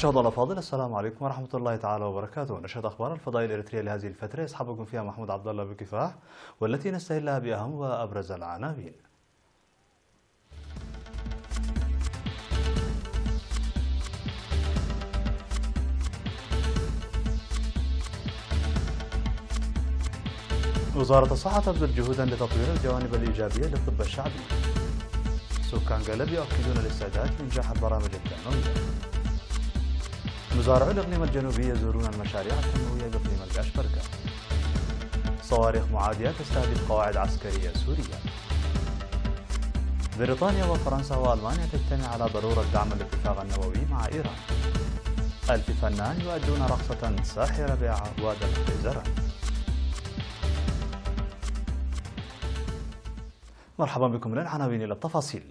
مشاهدينا الأفاضل، السلام عليكم ورحمة الله تعالى وبركاته. نشرة أخبار الفضاء الإريترية لهذه الفترة يصحبكم فيها محمود عبد الله بكفاح، والتي نستهلها بأهم وأبرز العناوين. وزارة الصحة تبذل جهودا لتطوير الجوانب الإيجابية للطب الشعبي. سكان قلب يؤكدون الاستعداد لإنجاح البرامج التنموية. مزارعو الإقليم الجنوبي يزورون المشاريع التنموية بإقليم القشبركة. صواريخ معادية تستهدف قواعد عسكرية سورية. بريطانيا وفرنسا وألمانيا تجتمع على ضرورة دعم الاتفاق النووي مع إيران. 1000 فنان يؤدون رقصة ساحرة بأعواد الخيزران. مرحبا بكم. للعناوين إلى التفاصيل.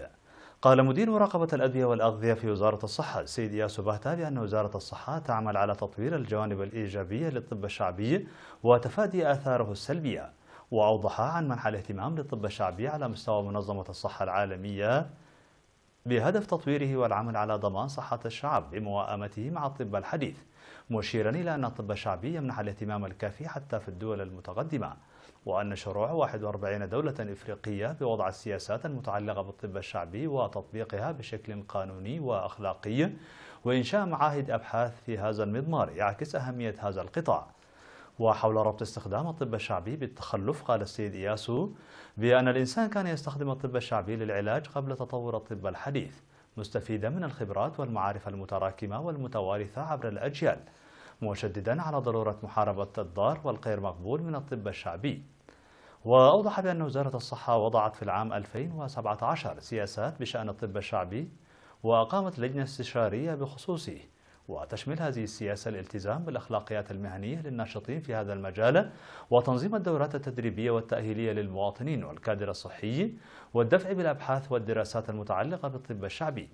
قال مدير مراقبة الأدوية والأغذية في وزارة الصحة السيد إياس بهتا بأن وزارة الصحة تعمل على تطوير الجوانب الإيجابية للطب الشعبي وتفادي آثاره السلبية، وأوضح عن منح الاهتمام للطب الشعبي على مستوى منظمة الصحة العالمية بهدف تطويره والعمل على ضمان صحة الشعب بموائمته مع الطب الحديث، مشيرا إلى أن الطب الشعبي يمنح الاهتمام الكافي حتى في الدول المتقدمة، وأن شروع 41 دولة إفريقية بوضع السياسات المتعلقة بالطب الشعبي وتطبيقها بشكل قانوني وأخلاقي وإنشاء معاهد أبحاث في هذا المضمار يعكس أهمية هذا القطاع. وحول ربط استخدام الطب الشعبي بالتخلف، قال السيد إياسو بأن الإنسان كان يستخدم الطب الشعبي للعلاج قبل تطور الطب الحديث، مستفيدا من الخبرات والمعارف المتراكمة والمتوارثة عبر الأجيال، مشددا على ضرورة محاربة الضار والغير مقبول من الطب الشعبي. وأوضح بأن وزارة الصحة وضعت في العام 2017 سياسات بشأن الطب الشعبي وأقامت لجنة استشارية بخصوصه، وتشمل هذه السياسة الالتزام بالأخلاقيات المهنية للناشطين في هذا المجال وتنظيم الدورات التدريبية والتأهيلية للمواطنين والكادر الصحي والدفع بالأبحاث والدراسات المتعلقة بالطب الشعبي،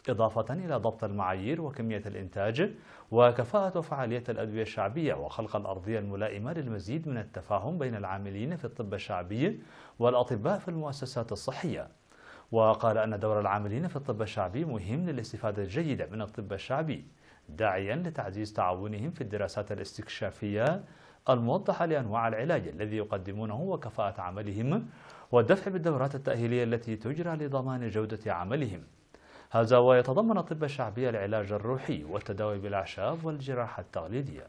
إضافة إلى ضبط المعايير وكمية الإنتاج وكفاءة وفعالية الأدوية الشعبية وخلق الأرضية الملائمة للمزيد من التفاهم بين العاملين في الطب الشعبي والأطباء في المؤسسات الصحية. وقال أن دور العاملين في الطب الشعبي مهم للاستفادة الجيدة من الطب الشعبي، داعيا لتعزيز تعاونهم في الدراسات الاستكشافية الموضحة لأنواع العلاج الذي يقدمونه وكفاءة عملهم، والدفع بالدورات التأهيلية التي تجرى لضمان جودة عملهم. هذا ويتضمن الطب الشعبي العلاج الروحي والتداوي بالأعشاب والجراحة التقليدية.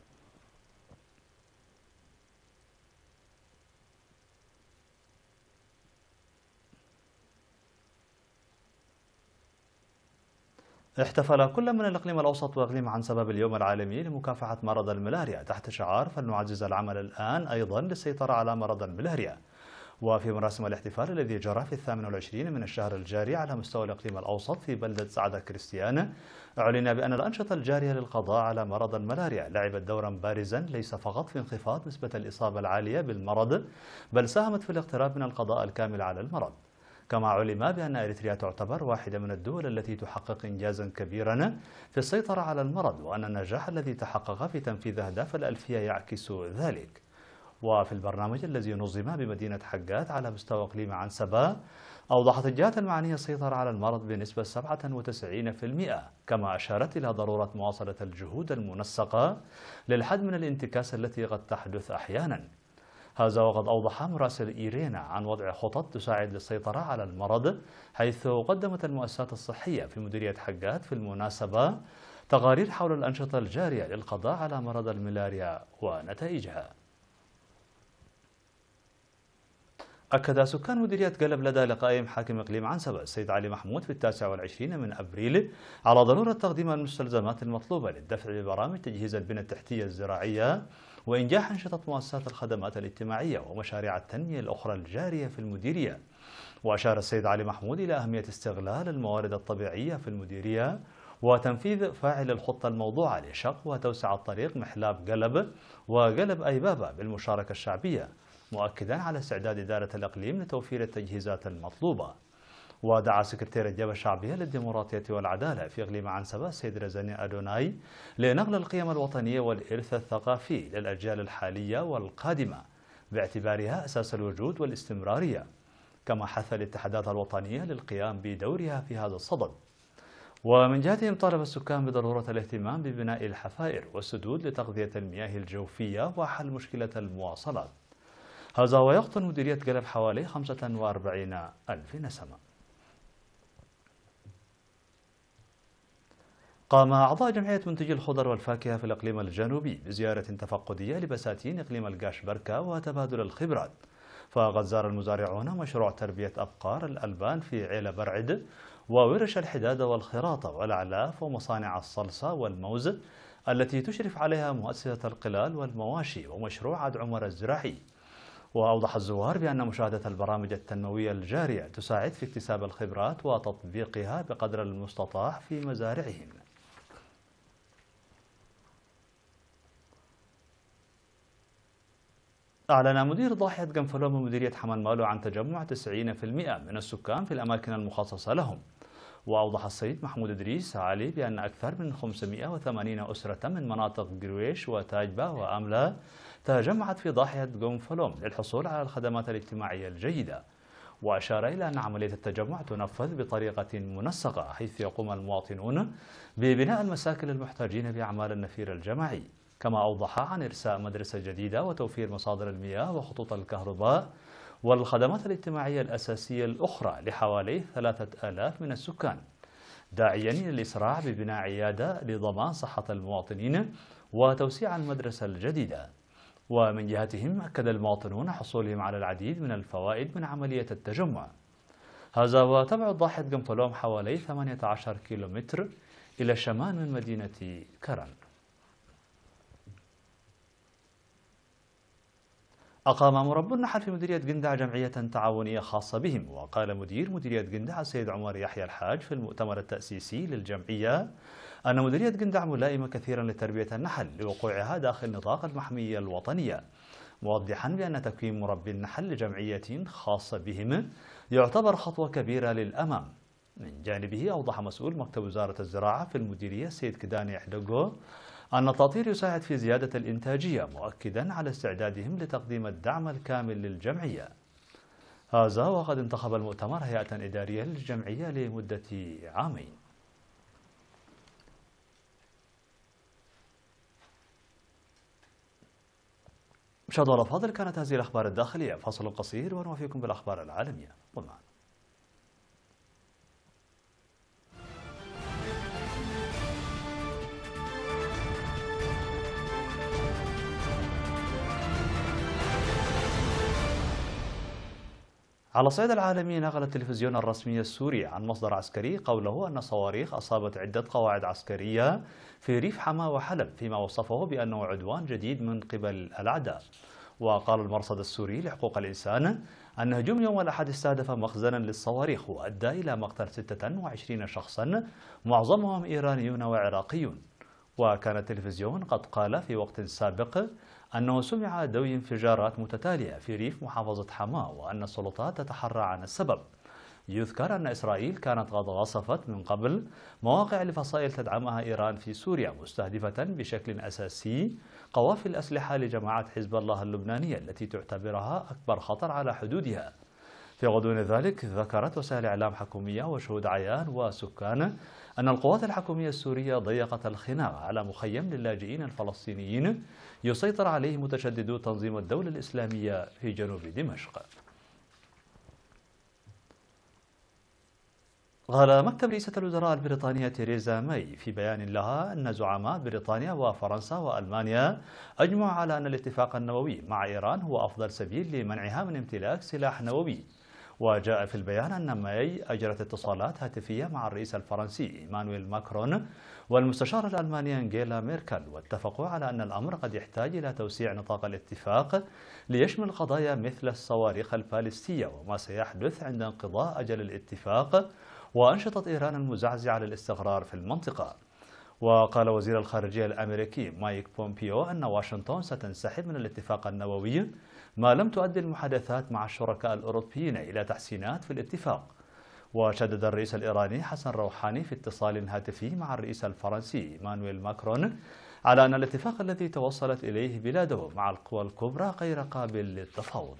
احتفل كل من الإقليم الأوسط وإقليم عنسبة باليوم العالمي لمكافحة مرض الملاريا تحت شعار فلنعزز العمل الآن أيضا للسيطرة على مرض الملاريا. وفي مراسم الاحتفال الذي جرى في 28 من الشهر الجاري على مستوى الإقليم الأوسط في بلدة سعدة كريستيان، أعلن بأن الأنشطة الجارية للقضاء على مرض الملاريا لعبت دورا بارزا ليس فقط في انخفاض نسبة الإصابة العالية بالمرض، بل ساهمت في الاقتراب من القضاء الكامل على المرض. كما علم بأن إريتريا تعتبر واحدة من الدول التي تحقق إنجازا كبيرا في السيطرة على المرض، وأن النجاح الذي تحقق في تنفيذ أهداف الألفية يعكس ذلك. وفي البرنامج الذي نظم بمدينة حقات على مستوى إقليم عنسبة، أوضحت الجهات المعنية السيطرة على المرض بنسبة 97%، كما أشارت إلى ضرورة مواصلة الجهود المنسقة للحد من الانتكاس التي قد تحدث أحيانا. هذا وقد أوضح مراسل إيرينا عن وضع خطط تساعد للسيطرة على المرض، حيث قدمت المؤسسات الصحية في مديرية حقات في المناسبة تقارير حول الأنشطة الجارية للقضاء على مرض الملاريا ونتائجها. أكد سكان مديرية قلب لدى لقائهم حاكم إقليم عنسبة السيد علي محمود في 29 من أبريل على ضرورة تقديم المستلزمات المطلوبة للدفع ببرامج تجهيز البنى التحتية الزراعية وإنجاح أنشطة مؤسسات الخدمات الاجتماعية ومشاريع التنمية الأخرى الجارية في المديرية. وأشار السيد علي محمود إلى أهمية استغلال الموارد الطبيعية في المديرية وتنفيذ فاعل الخطة الموضوعة لشق وتوسعة طريق محلاب قلب وقلب أيبابا بالمشاركة الشعبية، مؤكدا على استعداد إدارة الإقليم لتوفير التجهيزات المطلوبة. ودعا سكرتير الجبهة الشعبية للديمقراطية والعدالة في إقليم عنسبة السيد رزاني أدوناي لنقل القيم الوطنية والإرث الثقافي للأجيال الحالية والقادمة باعتبارها أساس الوجود والاستمرارية، كما حث الاتحادات الوطنية للقيام بدورها في هذا الصدد. ومن جهتهم طالب السكان بضرورة الاهتمام ببناء الحفائر والسدود لتغذية المياه الجوفية وحل مشكلة المواصلات. هذا ويقطن مديرية قلب حوالي 45 ألف نسمة. قام أعضاء جمعية منتجي الخضر والفاكهة في الإقليم الجنوبي بزيارة تفقدية لبساتين إقليم القاش بركة وتبادل الخبرات. فقد زار المزارعون مشروع تربية أبقار الألبان في عيلة برعد وورش الحدادة والخراطة والأعلاف ومصانع الصلصة والموز التي تشرف عليها مؤسسة القلال والمواشي ومشروع عد عمر الزراعي. وأوضح الزوار بأن مشاهدة البرامج التنموية الجارية تساعد في اكتساب الخبرات وتطبيقها بقدر المستطاع في مزارعهم. أعلن مدير ضاحية قنفلوم بمديرية حمل مالو عن تجمع 90% من السكان في الأماكن المخصصة لهم. وأوضح السيد محمود إدريس علي بأن أكثر من 580 أسرة من مناطق قرويش وتاجبة وأملا تجمعت في ضاحية قنفلوم للحصول على الخدمات الاجتماعية الجيدة. وأشار إلى أن عملية التجمع تنفذ بطريقة منسقة حيث يقوم المواطنون ببناء المساكن للمحتاجين بأعمال النفير الجماعي. كما أوضح عن إرساء مدرسة جديدة وتوفير مصادر المياه وخطوط الكهرباء والخدمات الاجتماعية الأساسية الأخرى لحوالي 3000 من السكان، داعيا للإسراع ببناء عيادة لضمان صحة المواطنين وتوسيع المدرسة الجديدة. ومن جهتهم أكد المواطنون حصولهم على العديد من الفوائد من عملية التجمع. هذا وتبعد ضاحية قنفلوم حوالي 18 كيلومتر إلى الشمال من مدينة كرن. أقام مربو النحل في مديرية قندع جمعية تعاونية خاصة بهم. وقال مدير مديرية قندع السيد عمر يحيى الحاج في المؤتمر التأسيسي للجمعية أن مديرية قندع ملائمة كثيرا لتربية النحل لوقوعها داخل نطاق المحمية الوطنية، موضحا بأن تكوين مربي النحل لجمعية خاصة بهم يعتبر خطوة كبيرة للأمام. من جانبه أوضح مسؤول مكتب وزارة الزراعة في المديرية السيد كداني حدقو أن التطوير يساعد في زيادة الإنتاجية، مؤكدا على استعدادهم لتقديم الدعم الكامل للجمعية. هذا وقد انتخب المؤتمر هيئة إدارية للجمعية لمدة عامين. مشاهدينا الأفاضل، كانت هذه الأخبار الداخلية. فاصل قصير ونوافيكم بالأخبار العالمية. معنا. على الصعيد العالمي، نقل التلفزيون الرسمي السوري عن مصدر عسكري قوله أن صواريخ أصابت عدة قواعد عسكرية في ريف حما وحلب، فيما وصفه بأنه عدوان جديد من قبل الأعداء. وقال المرصد السوري لحقوق الإنسان أن هجوم يوم الأحد استهدف مخزنا للصواريخ وأدى إلى مقتل 26 شخصا معظمهم إيرانيون وعراقيون. وكان التلفزيون قد قال في وقت سابق أنه سمع دوي انفجارات متتالية في ريف محافظة حماة وأن السلطات تتحرى عن السبب. يذكر أن إسرائيل كانت قد غصفت من قبل مواقع لفصائل تدعمها إيران في سوريا، مستهدفة بشكل أساسي قوافل الأسلحة لجماعة حزب الله اللبنانية التي تعتبرها أكبر خطر على حدودها. في غضون ذلك، ذكرت وسائل إعلام حكومية وشهود عيان وسكان أن القوات الحكومية السورية ضيقت الخناق على مخيم للاجئين الفلسطينيين يسيطر عليه متشددو تنظيم الدولة الإسلامية في جنوب دمشق. قال مكتب رئيسة الوزراء البريطانية تيريزا ماي في بيان لها أن زعماء بريطانيا وفرنسا وألمانيا أجمعوا على أن الاتفاق النووي مع إيران هو أفضل سبيل لمنعها من امتلاك سلاح نووي. وجاء في البيان أن ماي أجرت اتصالات هاتفية مع الرئيس الفرنسي إيمانويل ماكرون والمستشارة الألمانية أنجيلا ميركل، واتفقوا على أن الأمر قد يحتاج إلى توسيع نطاق الاتفاق ليشمل قضايا مثل الصواريخ البالستية وما سيحدث عند انقضاء أجل الاتفاق وأنشطة إيران المزعزعة للاستقرار في المنطقة. وقال وزير الخارجية الأمريكي مايك بومبيو أن واشنطن ستنسحب من الاتفاق النووي ما لم تؤدي المحادثات مع الشركاء الأوروبيين إلى تحسينات في الاتفاق. وشدد الرئيس الإيراني حسن روحاني في اتصال هاتفي مع الرئيس الفرنسي إيمانويل ماكرون على أن الاتفاق الذي توصلت إليه بلاده مع القوى الكبرى غير قابل للتفاوض.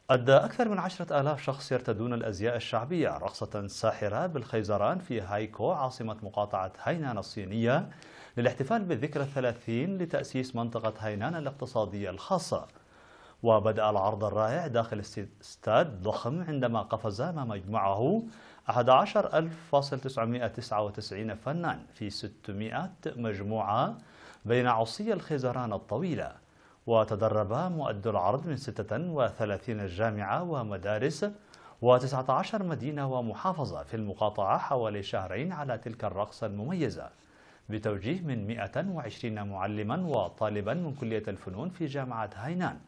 أدى أكثر من 10,000 شخص يرتدون الأزياء الشعبية رقصة ساحرة بالخيزران في هايكو عاصمة مقاطعة هاينان الصينية للاحتفال بالذكرى 30 لتأسيس منطقة هاينان الاقتصادية الخاصة. وبدأ العرض الرائع داخل استاد ضخم عندما قفز ما مجموعه 11,999 فنان في 600 مجموعة بين عصي الخيزران الطويلة. وتدرب مؤدو العرض من 36 جامعة ومدارس و19 مدينة ومحافظة في المقاطعة حوالي شهرين على تلك الرقصة المميزة بتوجيه من 120 معلما وطالبا من كلية الفنون في جامعة هاينان.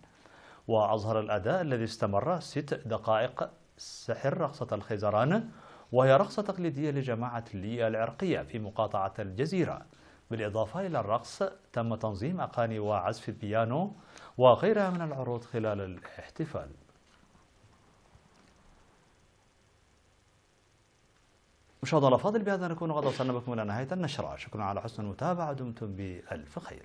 وأظهر الأداء الذي استمر 6 دقائق سحر رقصة الخيزران، وهي رقصة تقليدية لجماعة لي العرقية في مقاطعة الجزيرة. بالإضافة إلى الرقص تم تنظيم أغاني وعزف البيانو وغيرها من العروض خلال الاحتفال. مشاهدينا الأفاضل، بهذا نكون قد وصلنا بكم إلى نهاية النشرة. شكرا على حسن المتابعة، دمتم بألف خير.